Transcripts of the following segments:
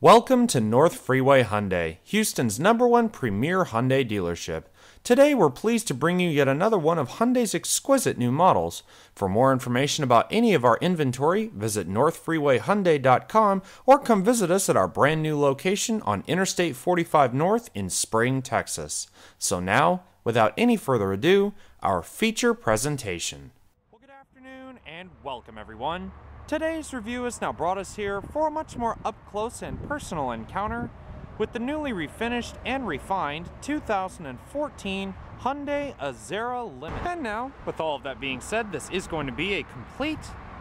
Welcome to North Freeway Hyundai, Houston's #1 premier Hyundai dealership. Today we're pleased to bring you yet another one of Hyundai's exquisite new models. For more information about any of our inventory, visit northfreewayhyundai.com or come visit us at our brand new location on Interstate 45 North in Spring, Texas. So now, without any further ado, our feature presentation. Well, good afternoon and welcome everyone. Today's review has now brought us here for a much more up-close and personal encounter with the newly refinished and refined 2014 Hyundai Azera Limited. And now, with all of that being said, this is going to be a complete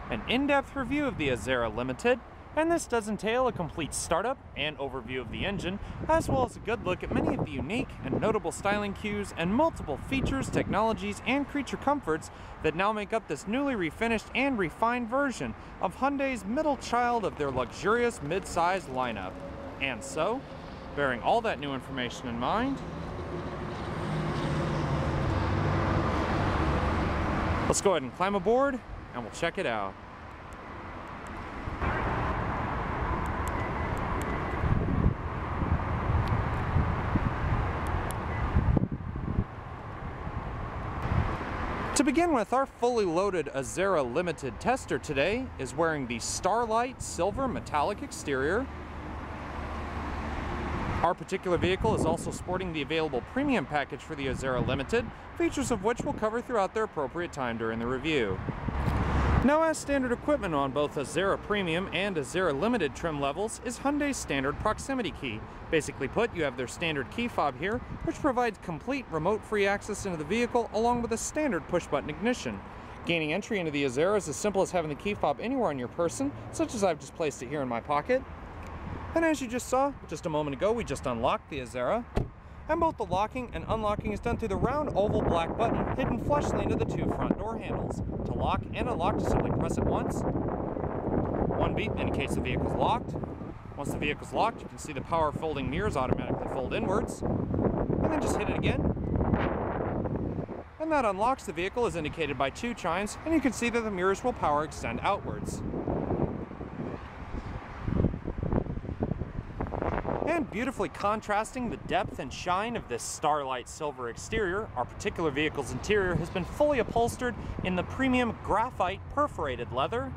and in-depth review of the Azera Limited, and this does entail a complete startup and overview of the engine, as well as a good look at many of the unique and notable styling cues and multiple features, technologies, and creature comforts that now make up this newly refinished and refined version of Hyundai's middle child of their luxurious mid-size lineup. And so, bearing all that new information in mind, let's go ahead and climb aboard and we'll check it out. To begin with, our fully loaded Azera Limited tester today is wearing the Starlight Silver metallic exterior. Our particular vehicle is also sporting the available premium package for the Azera Limited, features of which we'll cover throughout their appropriate time during the review. Now, as standard equipment on both Azera Premium and Azera Limited trim levels is Hyundai's standard proximity key. Basically put, you have their standard key fob here, which provides complete remote-free access into the vehicle along with a standard push-button ignition. Gaining entry into the Azera is as simple as having the key fob anywhere on your person, such as I've just placed it here in my pocket. And as you just saw just a moment ago, we just unlocked the Azera. And both the locking and unlocking is done through the round oval black button hidden flushly into the two front door handles. To lock and unlock, just simply press it once. One beep indicates the vehicle's locked. Once the vehicle's locked, you can see the power folding mirrors automatically fold inwards. And then just hit it again. And that unlocks the vehicle as indicated by two chimes, and you can see that the mirrors will power extend outwards. And beautifully contrasting the depth and shine of this Starlight Silver exterior, our particular vehicle's interior has been fully upholstered in the premium graphite perforated leather.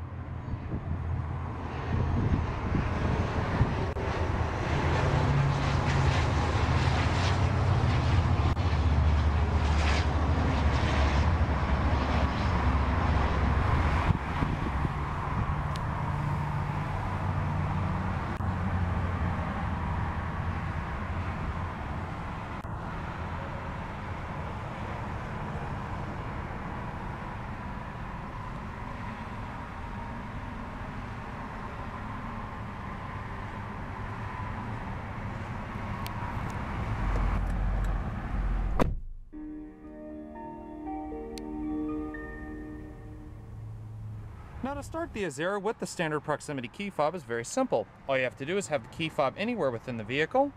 Now, to start the Azera with the standard proximity key fob is very simple. All you have to do is have the key fob anywhere within the vehicle,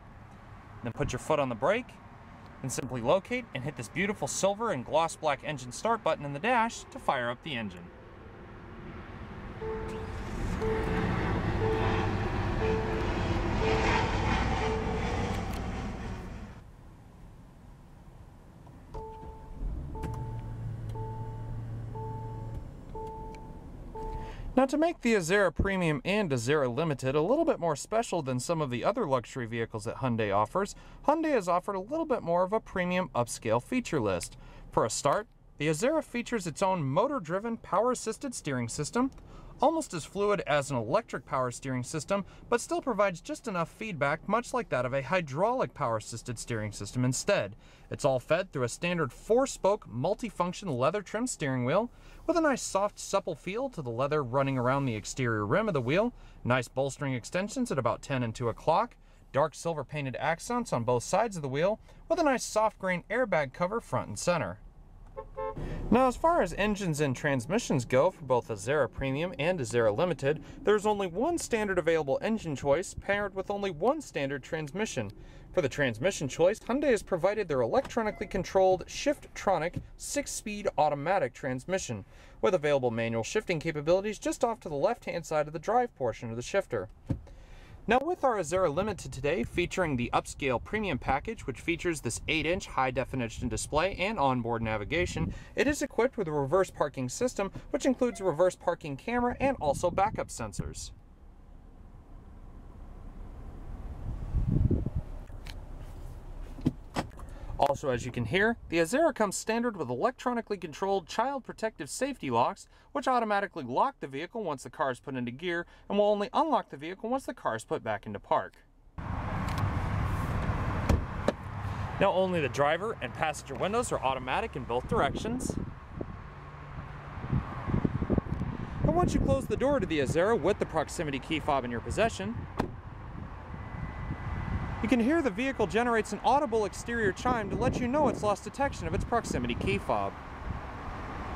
then put your foot on the brake, and simply locate and hit this beautiful silver and gloss black engine start button in the dash to fire up the engine. Now, to make the Azera Premium and Azera Limited a little bit more special than some of the other luxury vehicles that Hyundai offers, Hyundai has offered a little bit more of a premium upscale feature list. For a start, the Azera features its own motor-driven power-assisted steering system, almost as fluid as an electric power steering system, but still provides just enough feedback, much like that of a hydraulic power-assisted steering system instead. It's all fed through a standard 4-spoke multifunction leather trim steering wheel, with a nice soft supple feel to the leather running around the exterior rim of the wheel, nice bolstering extensions at about 10 and 2 o'clock, dark silver painted accents on both sides of the wheel, with a nice soft grain airbag cover front and center. Now, as far as engines and transmissions go for both Azera Premium and Azera Limited, there's only one standard available engine choice paired with only one standard transmission. For the transmission choice, Hyundai has provided their electronically controlled Shifttronic 6-speed automatic transmission, with available manual shifting capabilities just off to the left-hand side of the drive portion of the shifter. Now with our Azera Limited today, featuring the upscale premium package, which features this 8-inch high-definition display and onboard navigation, it is equipped with a reverse parking system, which includes a reverse parking camera and also backup sensors. Also, as you can hear, the Azera comes standard with electronically controlled child protective safety locks, which automatically lock the vehicle once the car is put into gear and will only unlock the vehicle once the car is put back into park. Now only the driver and passenger windows are automatic in both directions. And once you close the door to the Azera with the proximity key fob in your possession, you can hear the vehicle generates an audible exterior chime to let you know it's lost detection of its proximity key fob.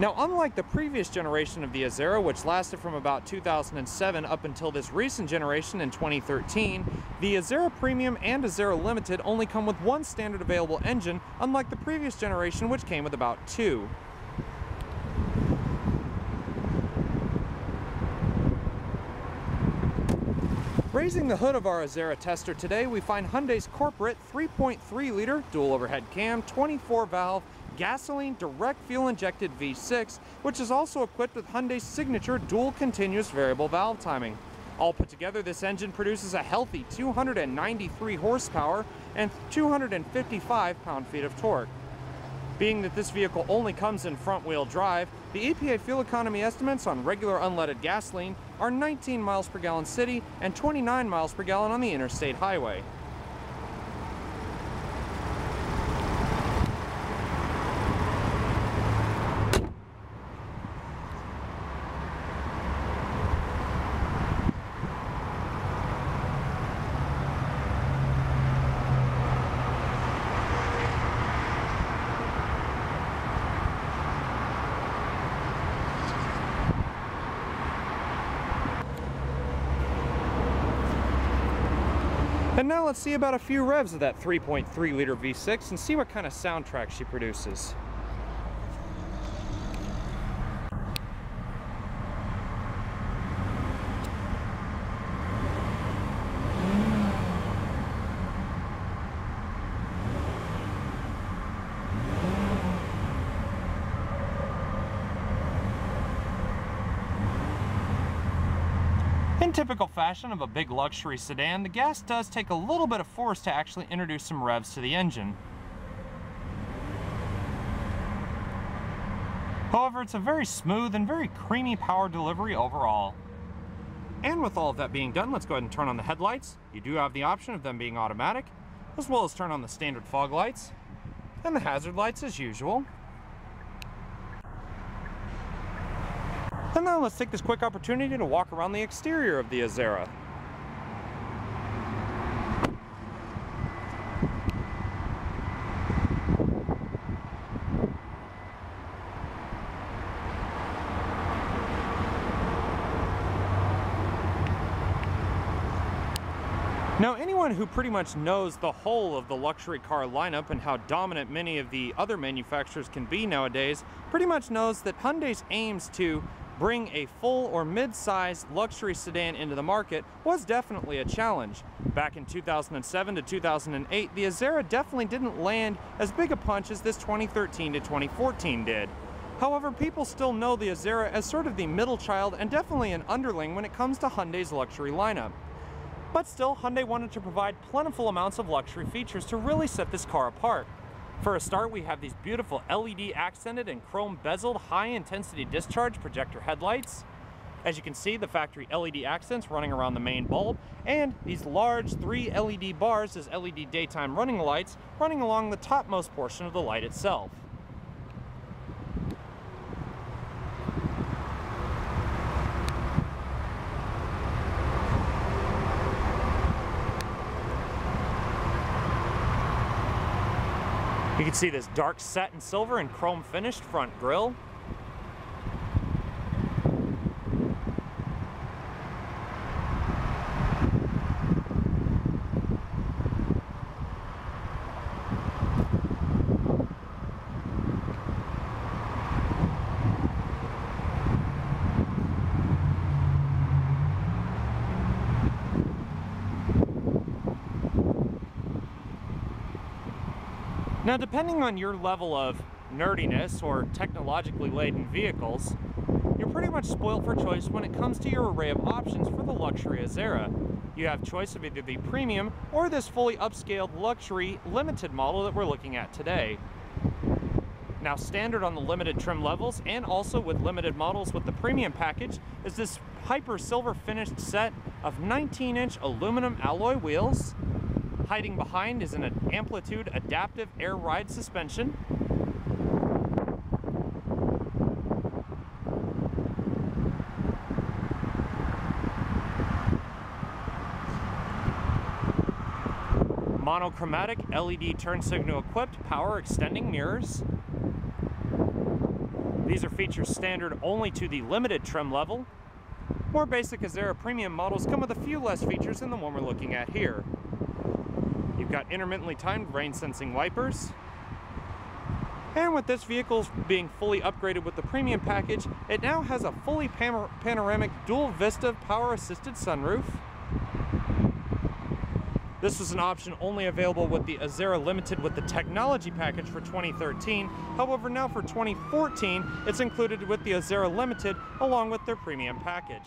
Now, unlike the previous generation of the Azera, which lasted from about 2007 up until this recent generation in 2013, the Azera Premium and Azera Limited only come with one standard available engine, unlike the previous generation, which came with about two. Raising the hood of our Azera tester today, we find Hyundai's corporate 3.3-liter dual overhead cam, 24-valve, gasoline direct fuel injected V6, which is also equipped with Hyundai's signature dual continuous variable valve timing. All put together, this engine produces a healthy 293 horsepower and 255 pound-feet of torque. Being that this vehicle only comes in front-wheel drive, the EPA fuel economy estimates on regular unleaded gasoline are 19 miles per gallon city and 29 miles per gallon on the interstate highway. And now let's see about a few revs of that 3.3-liter V6 and see what kind of soundtrack she produces. In typical fashion of a big luxury sedan, the gas does take a little bit of force to actually introduce some revs to the engine. However, it's a very smooth and very creamy power delivery overall. And with all of that being done, let's go ahead and turn on the headlights. You do have the option of them being automatic, as well as turn on the standard fog lights and the hazard lights as usual. And now let's take this quick opportunity to walk around the exterior of the Azera. Now, anyone who pretty much knows the whole of the luxury car lineup and how dominant many of the other manufacturers can be nowadays pretty much knows that Hyundai's aims to bring a full or mid-size luxury sedan into the market was definitely a challenge. Back in 2007 to 2008, the Azera definitely didn't land as big a punch as this 2013 to 2014 did. However, people still know the Azera as sort of the middle child and definitely an underling when it comes to Hyundai's luxury lineup. But still, Hyundai wanted to provide plentiful amounts of luxury features to really set this car apart. For a start, we have these beautiful LED accented and chrome bezeled high-intensity discharge projector headlights. As you can see, the factory LED accents running around the main bulb, and these large 3 LED bars as LED daytime running lights running along the topmost portion of the light itself. You can see this dark satin silver and chrome finished front grille. Now, depending on your level of nerdiness or technologically laden vehicles, you're pretty much spoiled for choice when it comes to your array of options for the luxury Azera. You have choice of either the premium or this fully upscaled luxury limited model that we're looking at today. Now, standard on the limited trim levels and also with limited models with the premium package is this hyper silver finished set of 19-inch aluminum alloy wheels. Hiding behind is an amplitude adaptive air ride suspension. Monochromatic LED turn signal equipped power extending mirrors. These are features standard only to the limited trim level. More basic Azera premium models come with a few less features than the one we're looking at here. You've got intermittently timed rain sensing wipers. And with this vehicle being fully upgraded with the premium package, it now has a fully panoramic dual vista power assisted sunroof. This was an option only available with the Azera Limited with the technology package for 2013. However, now for 2014, it's included with the Azera Limited along with their premium package.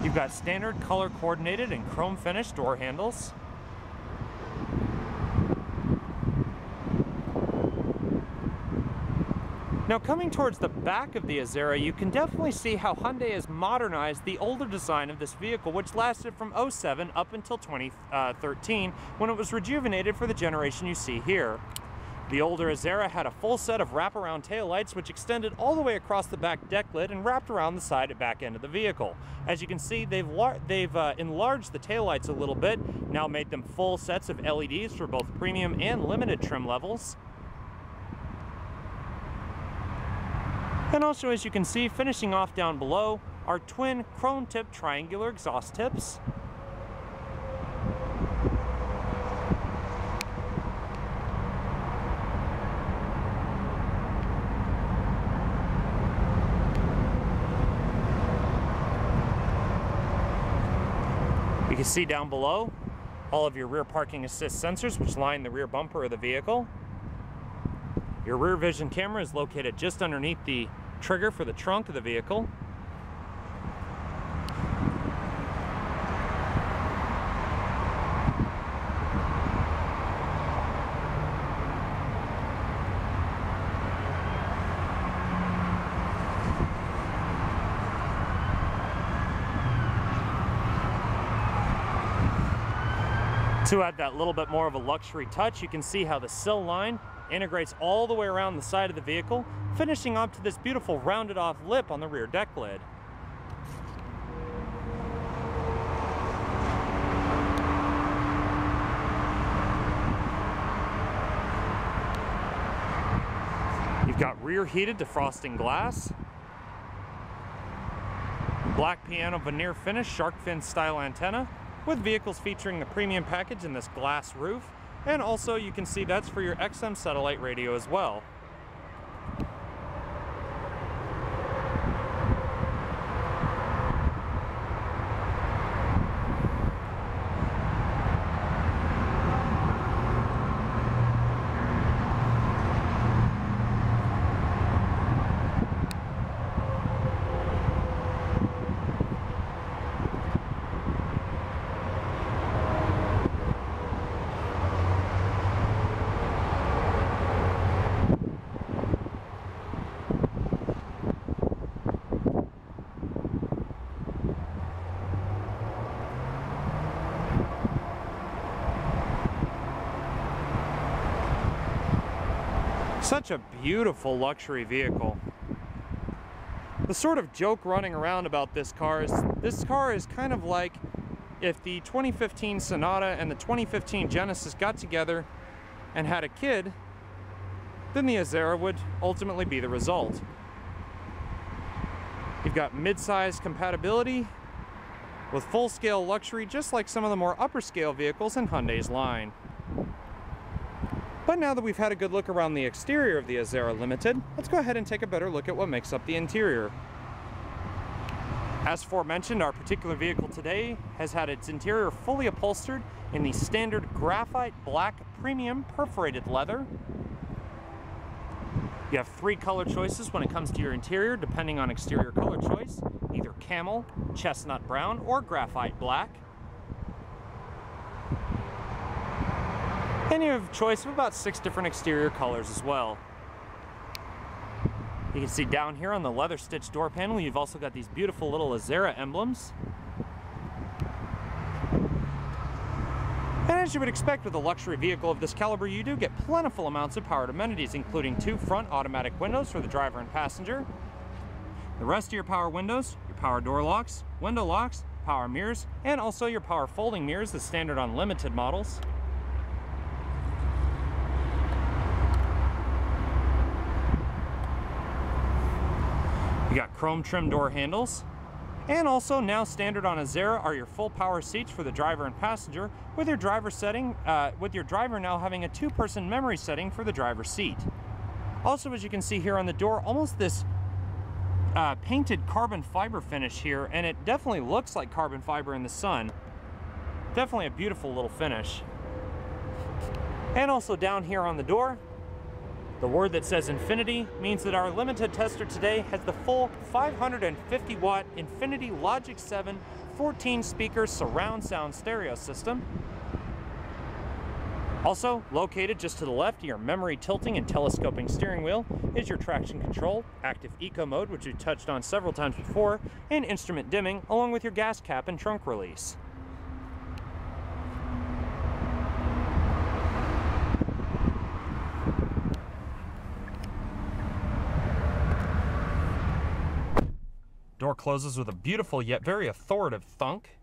You've got standard color coordinated and chrome finished door handles. Now, coming towards the back of the Azera, you can definitely see how Hyundai has modernized the older design of this vehicle, which lasted from 07 up until 2013 when it was rejuvenated for the generation you see here. The older Azera had a full set of wraparound taillights which extended all the way across the back deck lid and wrapped around the side and back end of the vehicle. As you can see, they've enlarged the taillights a little bit, now made them full sets of LEDs for both premium and limited trim levels. And also, as you can see, finishing off down below are twin chrome-tipped triangular exhaust tips. You can see down below all of your rear parking assist sensors which line the rear bumper of the vehicle. Your rear vision camera is located just underneath the trigger for the trunk of the vehicle. To add that little bit more of a luxury touch, you can see how the sill line integrates all the way around the side of the vehicle, finishing up to this beautiful rounded off lip on the rear deck lid. You've got rear heated defrosting glass, black piano veneer finish shark fin style antenna, with vehicles featuring the premium package in this glass roof, and also you can see that's for your XM satellite radio as well. Such a beautiful luxury vehicle. The sort of joke running around about this car is kind of like if the 2015 Sonata and the 2015 Genesis got together and had a kid, then the Azera would ultimately be the result. You've got mid-size compatibility with full-scale luxury, just like some of the more upper-scale vehicles in Hyundai's line. But now that we've had a good look around the exterior of the Azera Limited, let's go ahead and take a better look at what makes up the interior. As aforementioned, our particular vehicle today has had its interior fully upholstered in the standard Graphite Black premium perforated leather. You have 3 color choices when it comes to your interior, depending on exterior color choice, either camel, chestnut brown, or graphite black. And you have a choice of about 6 different exterior colors as well. You can see down here on the leather stitched door panel, you've also got these beautiful little Azera emblems. And as you would expect with a luxury vehicle of this caliber, you do get plentiful amounts of powered amenities, including 2 front automatic windows for the driver and passenger. The rest of your power windows, your power door locks, window locks, power mirrors, and also your power folding mirrors, the standard on limited models. You got chrome trim door handles, and also now standard on Azera are your full power seats for the driver and passenger, with your driver now having a 2-person memory setting for the driver's seat. Also, as you can see here on the door, almost this painted carbon fiber finish here, and it definitely looks like carbon fiber in the sun. Definitely a beautiful little finish. And also down here on the door, the word that says Infinity means that our limited tester today has the full 550 watt Infinity Logic 7 14 speaker surround sound stereo system. Also located just to the left of your memory tilting and telescoping steering wheel is your traction control, active eco mode, which we've touched on several times before, and instrument dimming, along with your gas cap and trunk release. Door closes with a beautiful yet very authoritative thunk.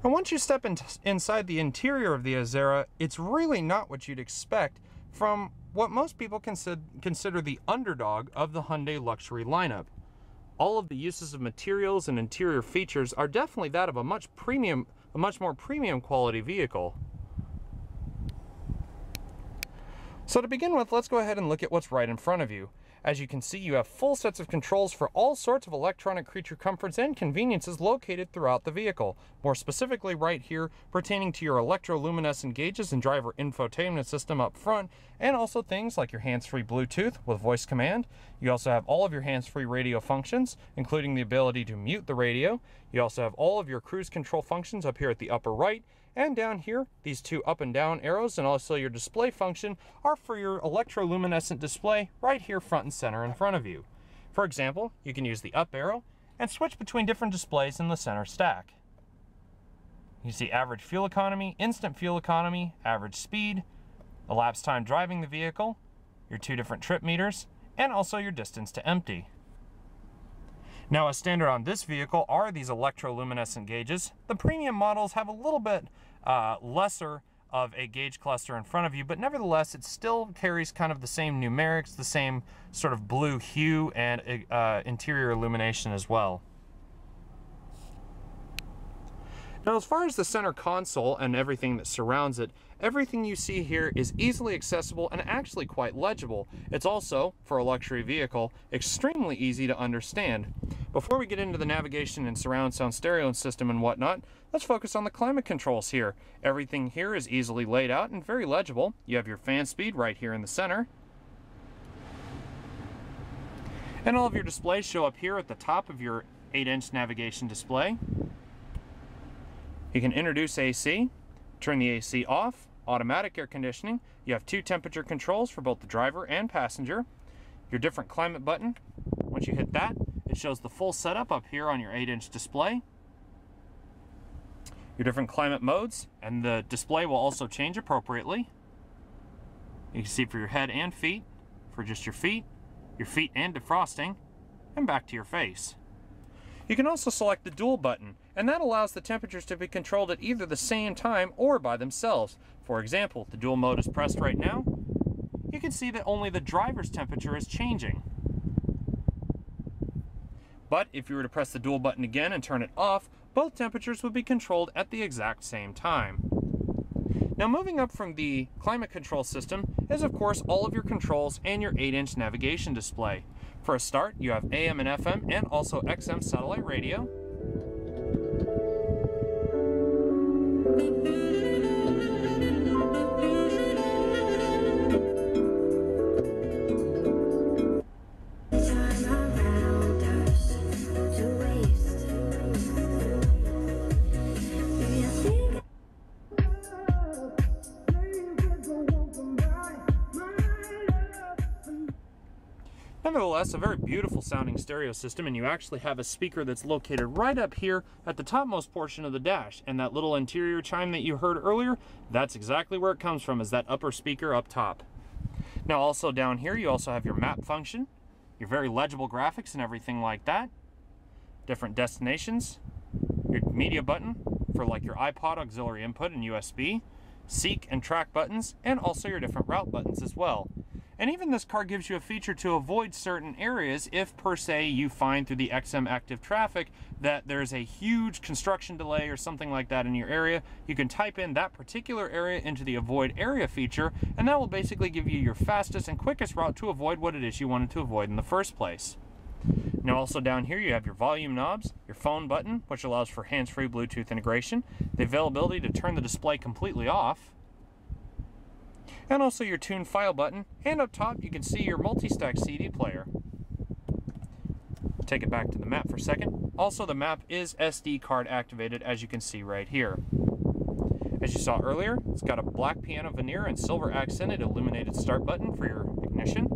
And once you step inside the interior of the Azera, it's really not what you'd expect from what most people consider the underdog of the Hyundai luxury lineup. All of the uses of materials and interior features are definitely that of a much more premium quality vehicle. So to begin with, let's go ahead and look at what's right in front of you. As you can see, you have full sets of controls for all sorts of electronic creature comforts and conveniences located throughout the vehicle. More specifically right here, pertaining to your electroluminescent gauges and driver infotainment system up front, and also things like your hands-free Bluetooth with voice command. You also have all of your hands-free radio functions, including the ability to mute the radio. You also have all of your cruise control functions up here at the upper right, and down here, these 2 up and down arrows, and also your display function are for your electroluminescent display right here front and center in front of you. For example, you can use the up arrow and switch between different displays in the center stack. You see average fuel economy, instant fuel economy, average speed, elapsed time driving the vehicle, your 2 different trip meters, and also your distance to empty. Now, as standard on this vehicle are these electroluminescent gauges. The premium models have a little bit lesser of a gauge cluster in front of you, but nevertheless, it still carries kind of the same numerics, the same sort of blue hue and interior illumination as well. Now, as far as the center console and everything that surrounds it, everything you see here is easily accessible and actually quite legible. It's also, for a luxury vehicle, extremely easy to understand. Before we get into the navigation and surround sound stereo system and whatnot, let's focus on the climate controls here. Everything here is easily laid out and very legible. You have your fan speed right here in the center. And all of your displays show up here at the top of your 8-inch navigation display. You can introduce AC, turn the AC off, automatic air conditioning. You have 2 temperature controls for both the driver and passenger. Your different climate button, once you hit that, it shows the full setup up here on your 8-inch display. Your different climate modes, and the display will also change appropriately. You can see for your head and feet, for just your feet and defrosting, and back to your face. You can also select the dual button, and that allows the temperatures to be controlled at either the same time or by themselves. For example, the dual mode is pressed right now. You can see that only the driver's temperature is changing. But if you were to press the dual button again and turn it off, both temperatures would be controlled at the exact same time. Now, moving up from the climate control system is of course all of your controls and your 8-inch navigation display. For a start, you have AM and FM and also XM satellite radio. Nevertheless, a very beautiful sounding stereo system, and you actually have a speaker that's located right up here at the topmost portion of the dash, and that little interior chime that you heard earlier, that's exactly where it comes from, is that upper speaker up top. Now also down here you also have your map function, your very legible graphics and everything like that, different destinations, your media button for like your iPod auxiliary input and USB, seek and track buttons, and also your different route buttons as well. And even this car gives you a feature to avoid certain areas if, per se, you find through the XM active traffic that there's a huge construction delay or something like that in your area. You can type in that particular area into the avoid area feature, and that will basically give you your fastest and quickest route to avoid what it is you wanted to avoid in the first place. Now also down here you have your volume knobs, your phone button, which allows for hands-free Bluetooth integration, the availability to turn the display completely off, and also your tune file button, and up top you can see your multi-stack CD player. Take it back to the map for a second. Also the map is SD card activated, as you can see right here. As you saw earlier, it's got a black piano veneer and silver accented illuminated start button for your ignition,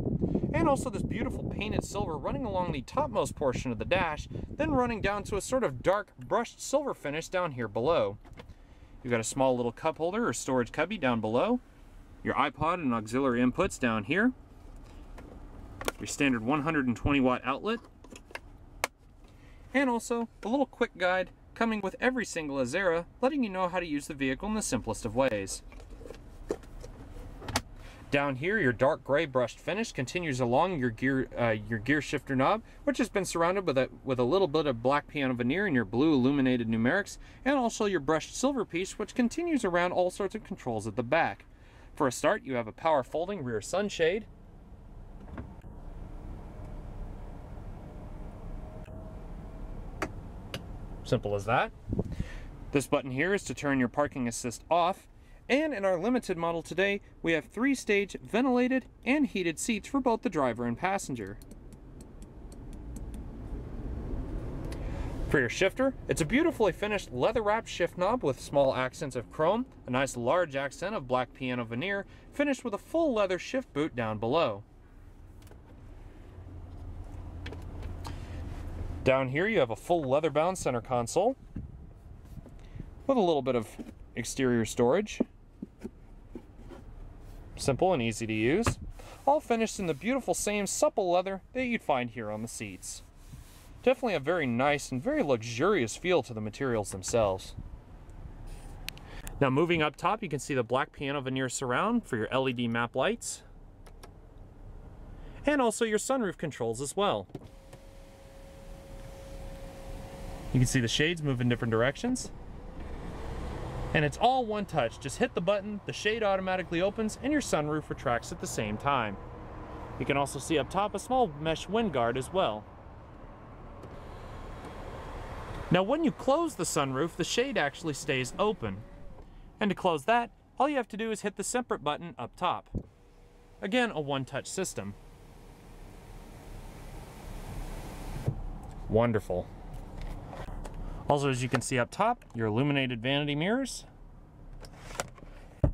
and also this beautiful painted silver running along the topmost portion of the dash, then running down to a sort of dark brushed silver finish down here below. You've got a small little cup holder or storage cubby down below, your iPod and auxiliary inputs down here, your standard 120 watt outlet, and also a little quick guide coming with every single Azera, letting you know how to use the vehicle in the simplest of ways. Down here, your dark gray brushed finish continues along your gear shifter knob, which has been surrounded with a little bit of black piano veneer and your blue illuminated numerics, and also your brushed silver piece, which continues around all sorts of controls at the back. For a start, you have a power folding rear sunshade, simple as that. This button here is to turn your parking assist off, and in our limited model today, we have 3-stage ventilated and heated seats for both the driver and passenger. For your shifter, it's a beautifully finished leather-wrapped shift knob with small accents of chrome, a nice large accent of black piano veneer, finished with a full leather shift boot down below. Down here you have a full leather-bound center console with a little bit of exterior storage. Simple and easy to use, all finished in the beautiful same supple leather that you'd find here on the seats. Definitely a very nice and very luxurious feel to the materials themselves. Now moving up top, you can see the black piano veneer surround for your LED map lights, and also your sunroof controls as well. You can see the shades move in different directions, and it's all one touch. Just hit the button, the shade automatically opens, and your sunroof retracts at the same time. You can also see up top a small mesh wind guard as well. Now when you close the sunroof, the shade actually stays open. And to close that, all you have to do is hit the separate button up top. Again, a one-touch system. Wonderful. Also, as you can see up top, your illuminated vanity mirrors,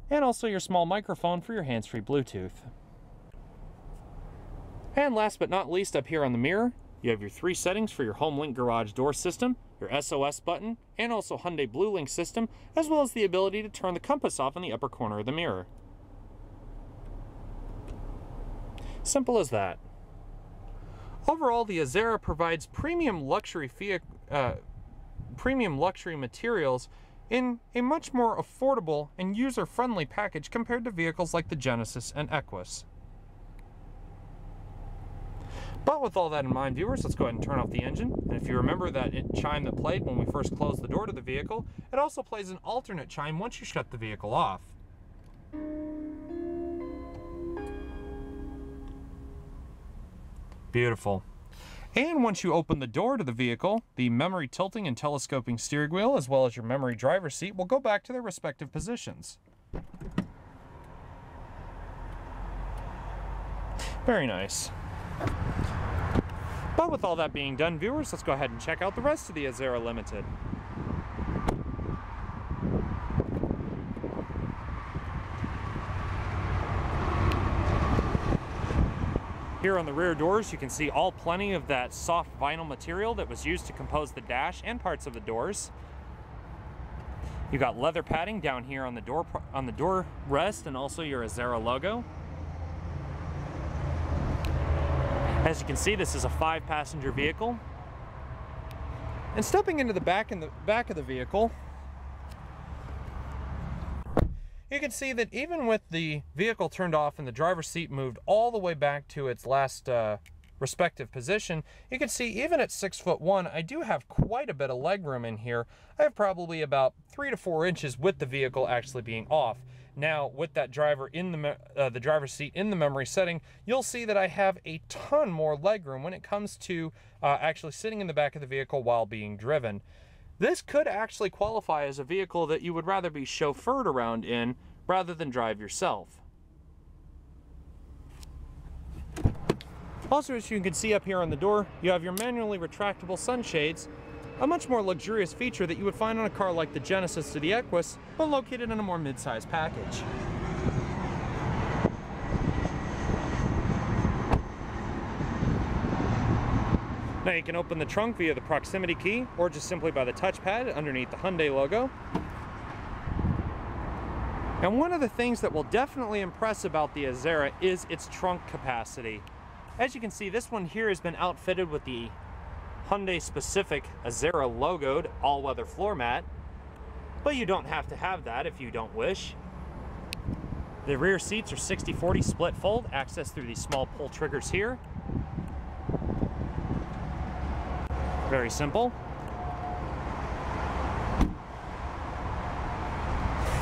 and also your small microphone for your hands-free Bluetooth. And last but not least, up here on the mirror, you have your 3 settings for your HomeLink garage door system, your SOS button, and also Hyundai BlueLink system, as well as the ability to turn the compass off in the upper corner of the mirror. Simple as that. Overall, the Azera provides premium luxury materials in a much more affordable and user-friendly package compared to vehicles like the Genesis and Equus. But with all that in mind, viewers, let's go ahead and turn off the engine. And if you remember that chime that played when we first closed the door to the vehicle, it also plays an alternate chime once you shut the vehicle off. Beautiful. And once you open the door to the vehicle, the memory tilting and telescoping steering wheel, as well as your memory driver's seat, will go back to their respective positions. Very nice. But with all that being done, viewers, let's go ahead and check out the rest of the Azera Limited. Here on the rear doors, you can see plenty of that soft vinyl material that was used to compose the dash and parts of the doors. You got leather padding down here on the door rest, and also your Azera logo. As you can see, this is a 5-passenger vehicle. And stepping into the back of the vehicle, you can see that even with the vehicle turned off and the driver's seat moved all the way back to its last respective position, you can see even at 6'1", I do have quite a bit of legroom in here. I have probably about 3 to 4 inches with the vehicle actually being off. Now, with that driver in the driver's seat in the memory setting, you'll see that I have a ton more legroom when it comes to actually sitting in the back of the vehicle while being driven. This could actually qualify as a vehicle that you would rather be chauffeured around in rather than drive yourself. Also, as you can see up here on the door, you have your manually retractable sunshades, a much more luxurious feature that you would find on a car like the Genesis or the Equus, but located in a more mid-size package. Now you can open the trunk via the proximity key or just simply by the touchpad underneath the Hyundai logo. And one of the things that will definitely impress about the Azera is its trunk capacity. As you can see, this one here has been outfitted with the Hyundai specific Azera logoed all-weather floor mat, but you don't have to have that if you don't wish. The rear seats are 60/40 split fold, accessed through these small pull triggers here. Very simple.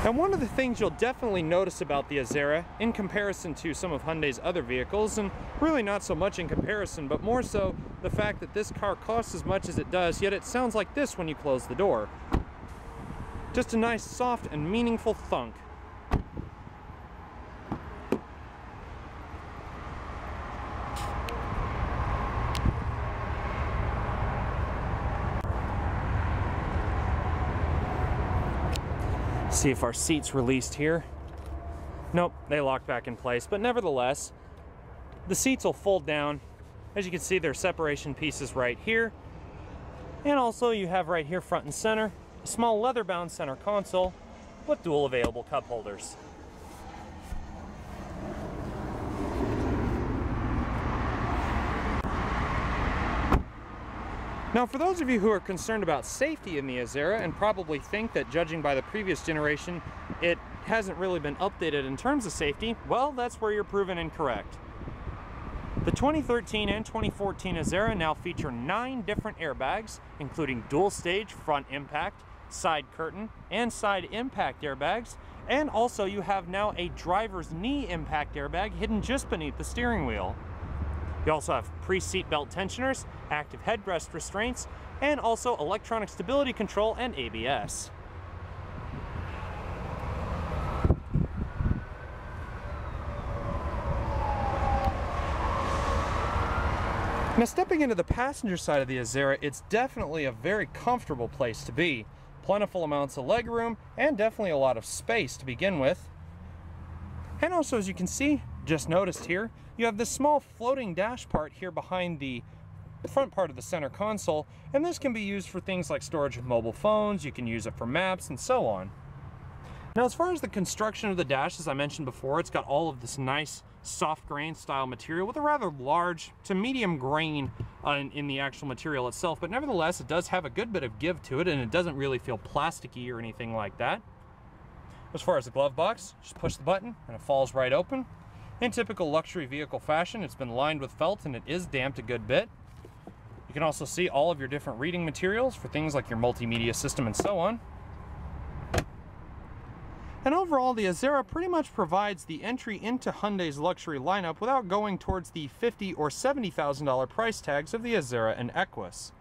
And one of the things you'll definitely notice about the Azera in comparison to some of Hyundai's other vehicles, and really not so much in comparison, but more so the fact that this car costs as much as it does, yet it sounds like this when you close the door. Just a nice, soft, and meaningful thunk. See if our seat's released here. Nope, they locked back in place, but nevertheless, the seats will fold down. As you can see, there are separation pieces right here. And also you have right here front and center, a small leather-bound center console with dual available cup holders. Now, for those of you who are concerned about safety in the Azera and probably think that, judging by the previous generation, it hasn't really been updated in terms of safety, well, that's where you're proven incorrect. The 2013 and 2014 Azera now feature 9 different airbags, including dual stage front impact, side curtain, and side impact airbags, and also you have now a driver's knee impact airbag hidden just beneath the steering wheel. You also have pre-seat belt tensioners, active headrest restraints, and also electronic stability control and ABS. Now, stepping into the passenger side of the Azera, it's definitely a very comfortable place to be. Plentiful amounts of legroom and definitely a lot of space to begin with. And also, as you can see, just noticed here, you have this small floating dash part here behind the front part of the center console, and this can be used for things like storage of mobile phones. You can use it for maps and so on. Now, as far as the construction of the dash, as I mentioned before, it's got all of this nice soft grain style material with a rather large to medium grain in the actual material itself, but nevertheless it does have a good bit of give to it, and it doesn't really feel plasticky or anything like that. As far as the glove box, just push the button and it falls right open. In typical luxury vehicle fashion, it's been lined with felt and it is damped a good bit. You can also see all of your different reading materials for things like your multimedia system and so on. And overall, the Azera pretty much provides the entry into Hyundai's luxury lineup without going towards the $50,000 or $70,000 price tags of the Azera and Equus.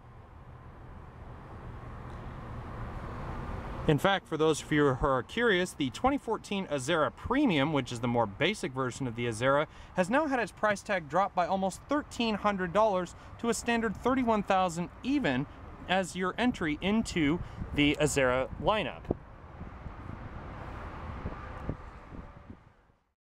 In fact, for those of you who are curious, the 2014 Azera Premium, which is the more basic version of the Azera, has now had its price tag drop by almost $1,300 to a standard $31,000 even as your entry into the Azera lineup.